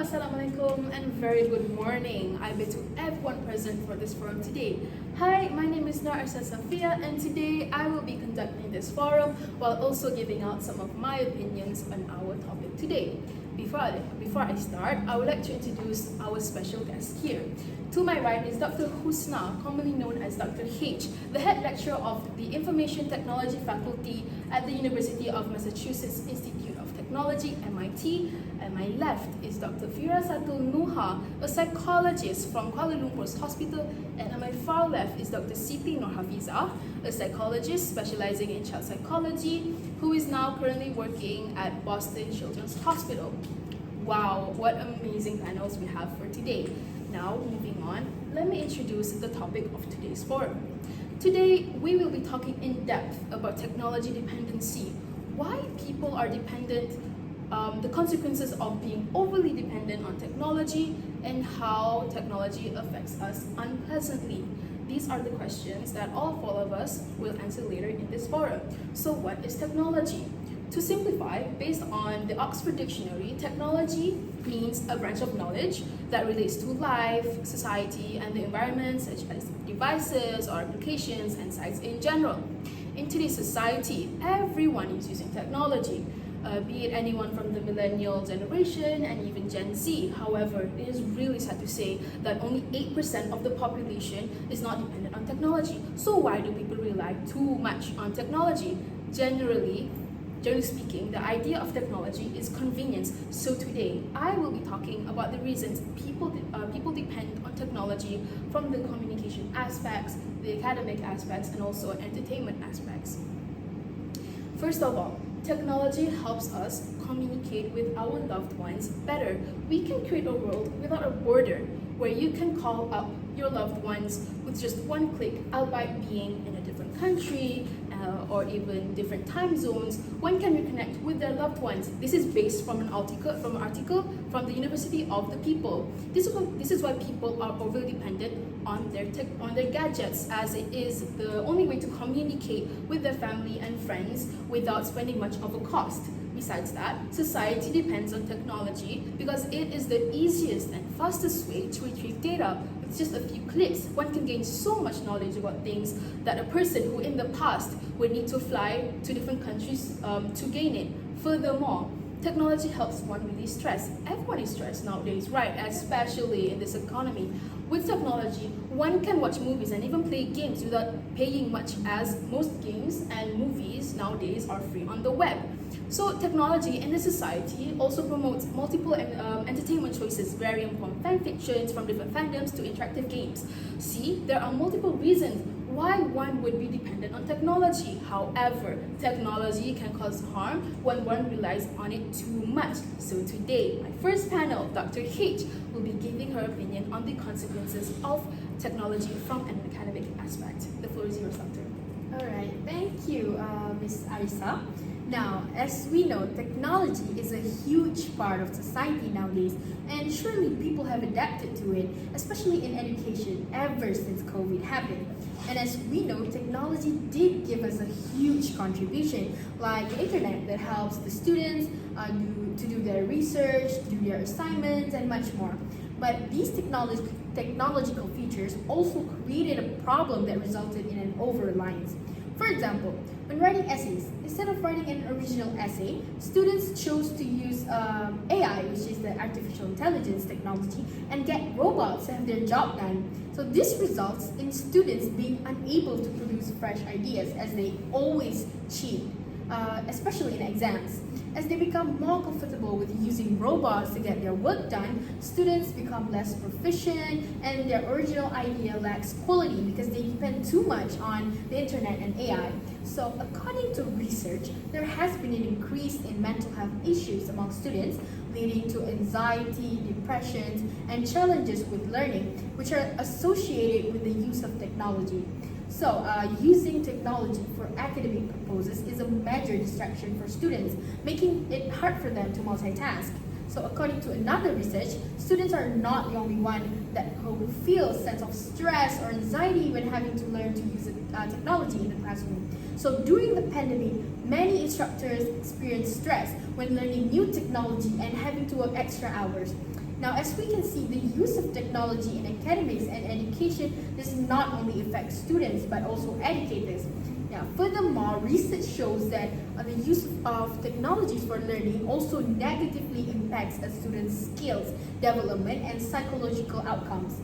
Assalamualaikum, and very good morning. I bid to everyone present for this forum today. Hi, my name is Arissa SAFIYYA, and today I will be conducting this forum while also giving out some of my opinions on our topic today. Before I start, I would like to introduce our special guest here. To my right is Dr. HUSNA, commonly known as Dr. H, the head lecturer of the Information Technology Faculty at the University of Massachusetts Institute of Technology, MIT. At my left is Dr. FIRASATUL NUHA, a psychologist from Kuala Lumpur's hospital, and at my far left is Dr. SITI NURHAFIZAH, a psychologist specializing in child psychology, who is now currently working at Boston Children's Hospital. Wow, what amazing panels we have for today. Now, moving on, let me introduce the topic of today's forum. Today, we will be talking in depth about technology dependency, why people are dependent, the consequences of being overly dependent on technology, and how technology affects us unpleasantly. These are the questions that all four of us will answer later in this forum. So what is technology? To simplify, based on the Oxford Dictionary, technology means a branch of knowledge that relates to life, society, and the environment, such as devices or applications and sites in general. In today's society, everyone is using technology, be it anyone from the millennial generation and even Gen Z. However, it is really sad to say that only 8% of the population is not dependent on technology. So why do people rely too much on technology? Generally speaking, the idea of technology is convenience. So today, I will be talking about the reasons people depend on technology, from the communication aspects, the academic aspects, and also entertainment aspects. First of all, technology helps us communicate with our loved ones better. We can create a world without a border, where you can call up your loved ones with just one click, albeit being in a different country, or even different time zones. One can reconnect with their loved ones. This is based from an article from the University of the People. This is why people are overly dependent on their gadgets, as it is the only way to communicate with their family and friends without spending much of a cost. Besides that, society depends on technology because it is the easiest and fastest way to retrieve data. With just a few clicks, one can gain so much knowledge about things that a person who in the past would need to fly to different countries to gain it. Furthermore, technology helps one release stress. Everyone is stressed nowadays, right? Especially in this economy. With technology, one can watch movies and even play games without paying much, as most games and movies nowadays are free on the web. So technology in the society also promotes multiple entertainment choices, varying from fan fictions, from different fandoms to interactive games. See, there are multiple reasons why one would be dependent on technology. However, technology can cause harm when one relies on it too much. So today, my first panel, Dr. H, will be giving her opinion on the consequences of technology from an academic aspect. The floor is yours, Doctor. All right, thank you, Ms. Arissa. Now, as we know, technology is a huge part of society nowadays, and surely people have adapted to it, especially in education, ever since COVID happened. And as we know, technology did give us a huge contribution, like the internet that helps the students do their research, do their assignments, and much more. But these technological features also created a problem that resulted in an over-reliance. For example, when writing essays, instead of writing an original essay, students chose to use AI, which is the artificial intelligence technology, and get robots to have their job done. So this results in students being unable to produce fresh ideas, as they always cheat, especially in exams. As they become more comfortable with using robots to get their work done, students become less proficient and their original idea lacks quality because they depend too much on the internet and AI. So according to research, there has been an increase in mental health issues among students, leading to anxiety, depression, and challenges with learning, which are associated with the use of technology. So, using technology for academic purposes is a major distraction for students, making it hard for them to multitask. So, according to another research, students are not the only one who feel a sense of stress or anxiety when having to learn to use technology in the classroom. So, during the pandemic, many instructors experienced stress when learning new technology and having to work extra hours. Now, as we can see, the use of technology in academics and education does not only affect students but also educators. Now, furthermore, research shows that the use of technologies for learning also negatively impacts a student's skills, development, and psychological outcomes.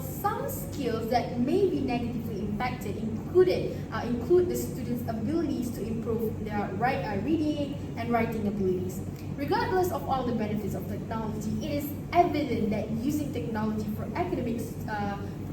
Some skills that may be negatively impacted include the students' abilities to improve their reading and writing abilities. Regardless of all the benefits of technology, it is evident that using technology for academics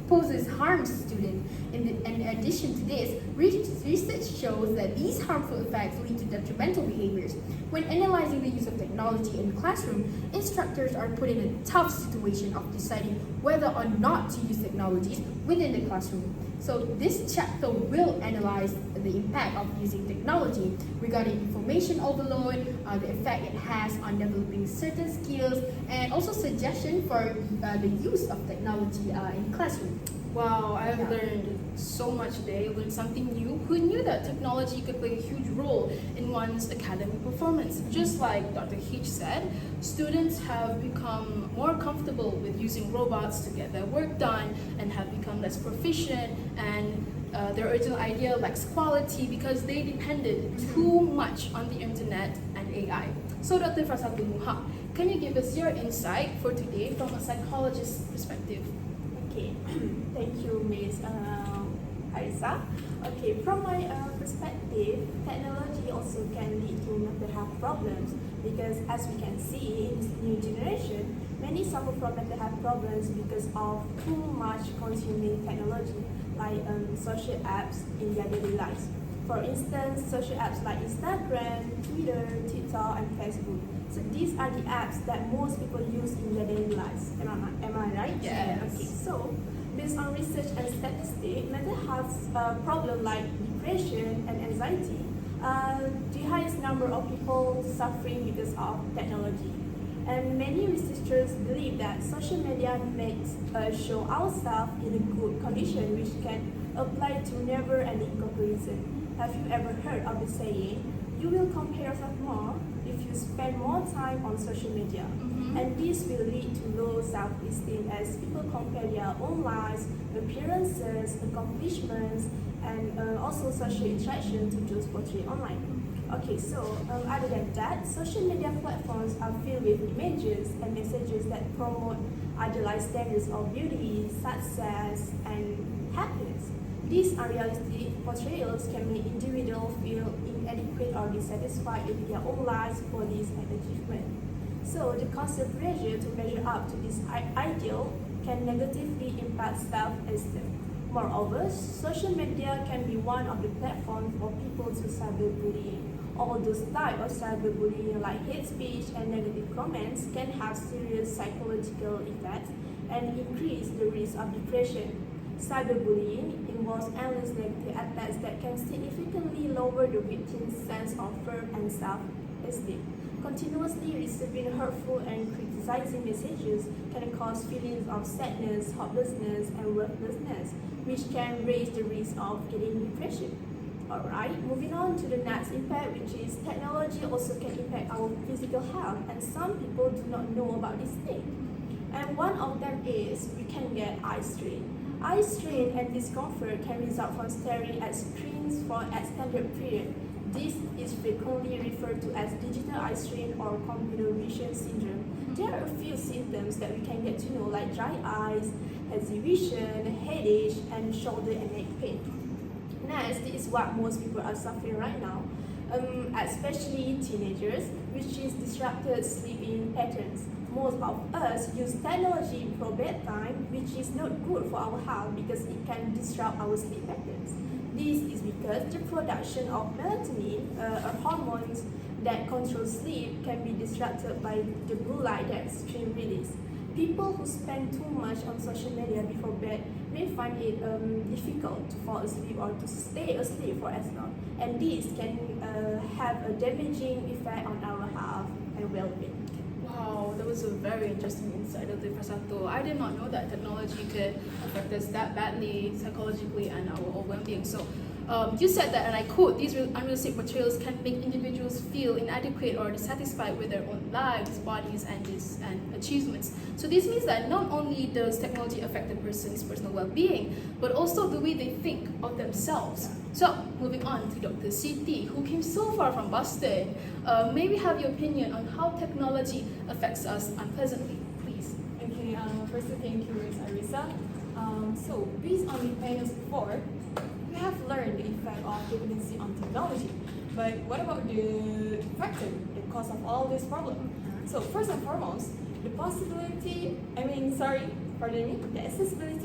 poses harm to students. In addition to this, research shows that these harmful effects lead to detrimental behaviors. When analyzing the use of technology in the classroom, instructors are put in a tough situation of deciding whether or not to use technologies within the classroom. So this chapter will analyze the impact of using technology regarding information overload, the effect it has on developing certain skills, and also suggestion for the use of technology in classroom. Wow, I've learned so much today. I learned something new. Who knew that technology could play a huge role in one's academic performance? Just like Dr. H said, students have become more comfortable with using robots to get their work done and have become less proficient, and their original idea lacks quality because they depended too much on the internet and AI. So Dr. FIRASATUL NUHA, can you give us your insight for today from a psychologist's perspective? Okay, thank you, Ms. Arissa. Okay, from my perspective, technology also can lead to mental health problems because, as we can see in this new generation, many suffer from mental health problems because of too much consuming technology, like social apps in their daily lives. For instance, social apps like Instagram, Twitter, TikTok, and Facebook. So these are the apps that most people use in their daily lives. Am I right? Yes. Okay, so based on research and statistics, mental health problems like depression and anxiety, the highest number of people suffering because of technology. And many researchers believe that social media makes us show ourselves in a good condition, which can apply to never-ending comparison. Have you ever heard of the saying, you will compare yourself more if you spend more time on social media? And this will lead to low self-esteem as people compare their own lives, appearances, accomplishments, and also social interaction to those portrayed online. Okay, so other than that, social media platforms are filled with images and messages that promote idealized standards of beauty, success, and happiness. These unrealistic portrayals can make individuals feel inadequate or dissatisfied with their own lives, bodies, and achievements. So the constant pressure to measure up to this ideal can negatively impact self-esteem. Moreover, social media can be one of the platforms for people to cyberbullying. All those types of cyberbullying like hate speech and negative comments can have serious psychological effects and increase the risk of depression. Cyberbullying involves endless negative attacks that can significantly lower the victim's sense of worth and self-esteem. Continuously receiving hurtful and criticizing messages can cause feelings of sadness, hopelessness, and worthlessness, which can raise the risk of getting depression. Alright, moving on to the next impact, which is technology also can impact our physical health, and some people do not know about this thing. And one of them is we can get eye strain. Eye strain and discomfort can result from staring at screens for an extended period. This is frequently referred to as digital eye strain or computer vision syndrome. There are a few symptoms that we can get to know, like dry eyes, hazy vision, headache, and shoulder and neck pain. Next, this is what most people are suffering right now, especially teenagers, which is disrupted sleeping patterns. Most of us use technology before bedtime, which is not good for our health because it can disrupt our sleep patterns. This is because the production of melatonin, a hormone that controls sleep, can be disrupted by the blue light that stream release. People who spend too much on social media before bed may find it difficult to fall asleep or to stay asleep for as long, and this can have a damaging effect on our health and well-being. Wow, that was a very interesting insight of the FIRASATUL. I did not know that technology could affect us that badly psychologically and our well-being. So You said that, and I quote, these unrealistic portrayals can make individuals feel inadequate or dissatisfied with their own lives, bodies, and achievements. So this means that not only does technology affect a person's personal well-being, but also the way they think of themselves. So moving on to Dr. Siti, who came so far from Boston. May we have your opinion on how technology affects us unpleasantly, please? Okay, firstly, thank you, Ms. Arissa. So, based on the panels before, we have learned the effect of dependency on technology. But what about the factor, the cause of all this problem? So, first and foremost, the accessibility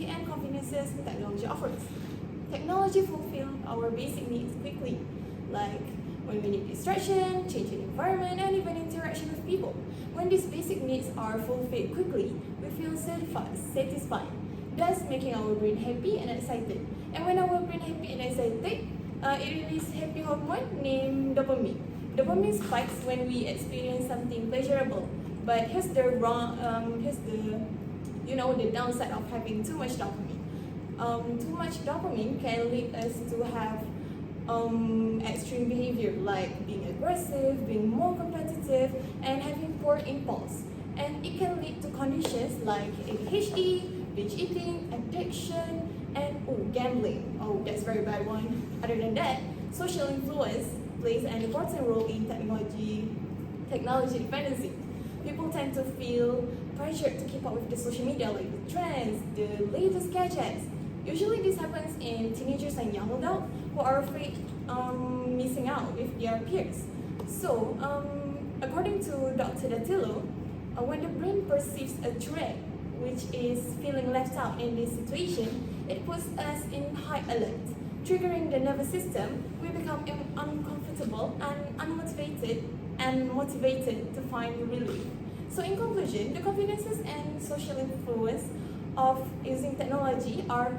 and conveniences technology offers. Technology fulfills our basic needs quickly, like when we need distraction, change in environment, and even interaction with people. When these basic needs are fulfilled quickly, we feel satisfied, thus making our brain happy and excited. And when our brain happy and excited, it releases happy hormone named dopamine. Dopamine spikes when we experience something pleasurable. But here's the downside of having too much dopamine. Too much dopamine can lead us to have extreme behavior like being aggressive, being more competitive, and having poor impulse. And it can lead to conditions like ADHD, binge eating, addiction, and gambling. Oh, that's a very bad one. Other than that, social influence plays an important role in technology dependency. People tend to feel pressured to keep up with the social media, like the trends, the latest gadgets. Usually this happens in teenagers and young adults who are afraid missing out with their peers. So, according to Dr. Datillo, when the brain perceives a threat, which is feeling left out in this situation, it puts us in high alert. Triggering the nervous system, we become uncomfortable and motivated to find relief. So in conclusion, the conveniences and social influence of using technology are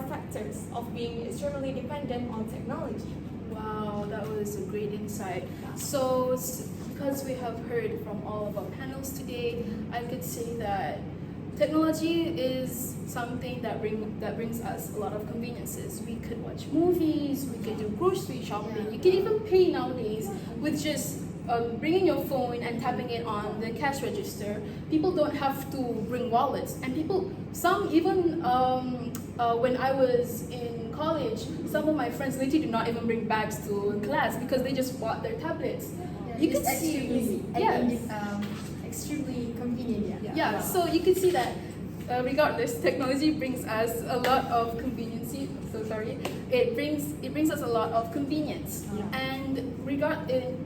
factors of being extremely dependent on technology. Wow, that was a great insight. So, because we have heard from all of our panels today, I could say that technology is something that brings us a lot of conveniences. We could watch movies, we could do grocery shopping, you can even pay nowadays with just bringing your phone and tapping it on the cash register. People don't have to bring wallets, and when I was in college, some of my friends literally did not even bring bags to class because they just bought their tablets. You can see, extremely convenient. Yeah. So you can see that regardless, technology brings us a lot of convenience. It brings us a lot of convenience, and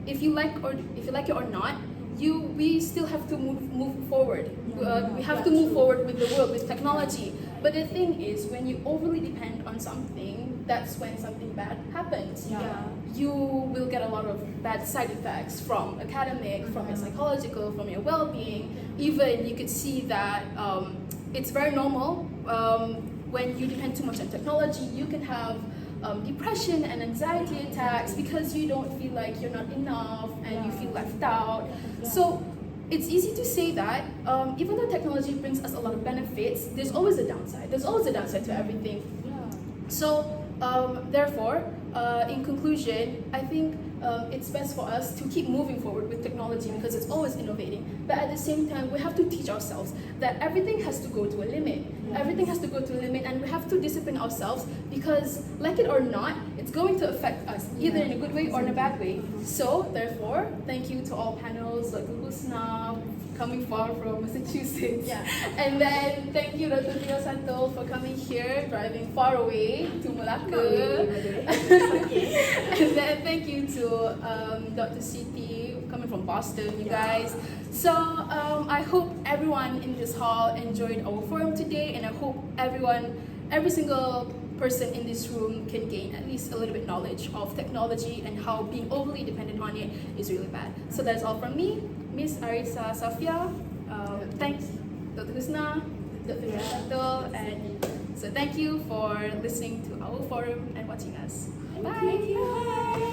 if you like it or not, we still have to move forward. We have to move forward with the world, with technology. But the thing is, when you overly depend on something, that's when something bad happens. You will get a lot of bad side effects from academic, from your psychological, from your well-being. Even you could see that it's very normal when you depend too much on technology. You can have depression and anxiety attacks because you don't feel like you're not enough and you feel left out. So it's easy to say that even though technology brings us a lot of benefits, there's always a downside. There's always a downside to everything. So therefore, in conclusion, I think it's best for us to keep moving forward with technology because it's always innovating. But at the same time, we have to teach ourselves that everything has to go to a limit. Everything has to go to a limit, and we have to discipline ourselves because, like it or not, it's going to affect us either in a good way or in a bad way. So therefore, thank you to all panels, like HUSNA, coming far from Massachusetts. And then thank you Dr. FIRASATUL for coming here, driving far away to Malacca. And then thank you to Dr. Siti coming from Boston, you guys. So I hope everyone in this hall enjoyed our forum today, and I hope every single person in this room can gain at least a little bit knowledge of technology and how being overly dependent on it is really bad. So that's all from me, Miss Arissa SAFIYYA. Thanks, Dr. HUSNA, Dr. FIRASATUL, and so thank you for listening to our forum and watching us. Bye.